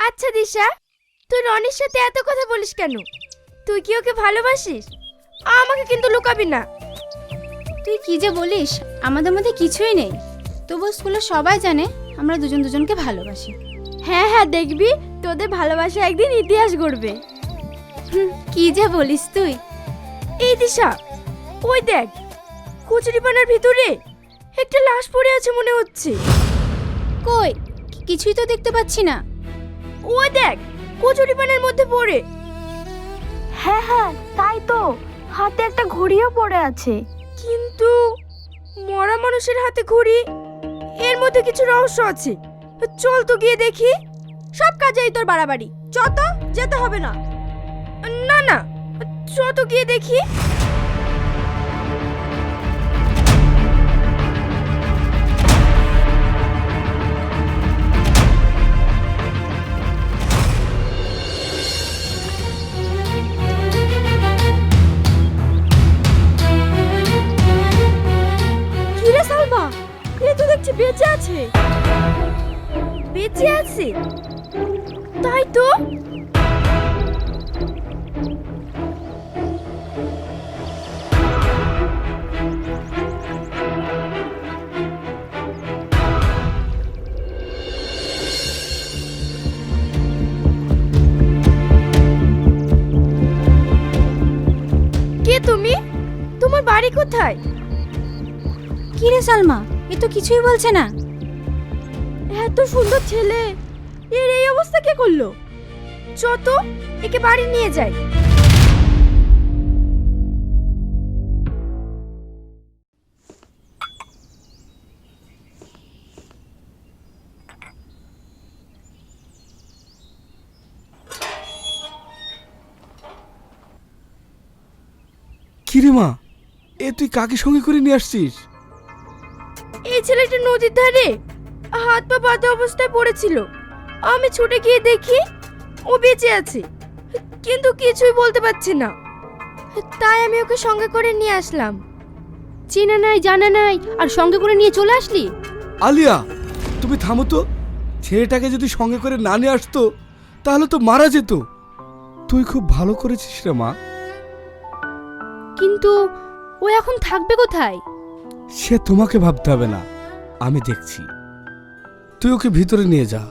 আচ্ছা দিশা, তুই রনির সাথে এত কথা বলিস কেন? তুই কি ওকে ভালোবাসিস? আমাকে কিন্তু লুকাবি না। তুই কি যে বলিস, আমাদের মধ্যে কিছুই নেই। তবু স্কুলে সবাই জানে আমরা দুজন দুজনকে ভালোবাসি। হ্যাঁ হ্যাঁ, দেখবি তোদের ভালোবাসা একদিন ইতিহাস গড়বে। কি যে বলিস তুই। এই দিশা, ওই দেখ, কচুরিপানার ভিতরে একটা লাশ পড়ে আছে মনে হচ্ছে। কই, কিছুই তো দেখতে পাচ্ছি না। ওই দেখ, কচুরিপানার মধ্যে পড়ে। হ্যাঁ হ্যাঁ, তাই তো, হাতে একটা ঘড়িও পড়ে আছে। কিন্তু মরা মানুষের হাতে ঘড়ি, এর মধ্যে কিছু রহস্য আছে। চল তো গিয়ে দেখি। সব কাজেই তোর বাড়াবাড়ি, চত যেতে হবে না। না না, চত গিয়ে দেখি। কিরে সালমা, এ তো দেখছি বেঁচে আছে। বেঁচে আছে? তাই তো। কে তুমি? তোমার বাড়ি কোথায়? কি রে সালমা, এ তো কিছুই বলছে না। এত সুন্দর ছেলে, এর এই অবস্থা কে করলো? চত একে বাড়ি নিয়ে যাই। কিরে মা, এ তুই কাকে সঙ্গে করে নিয়ে আসছিস? এই ছেলেটা নদীর ধারে হাত পা বাঁধা অবস্থায় পড়েছিল। আমি ছুটে গিয়ে দেখি ও বেঁচে আছে, কিন্তু কিছুই বলতে পারছে না। তাই আমি ওকে সঙ্গে করে নিয়ে আসলাম। চেনা নাই জানা নাই, আর সঙ্গে করে নিয়ে চলে আসলি? আলিয়া, তুমি থামো তো। ছেলেটাকে যদি সঙ্গে করে না নিয়ে আসতো তাহলে তো মারা যেত। তুই খুব ভালো করেছিস রে মা। কিন্তু ও এখন থাকবে কোথায়? সে তোমাকে ভাবতে হবে না, আমি দেখছি। তুই ওকে ভিতরে নিয়ে যা।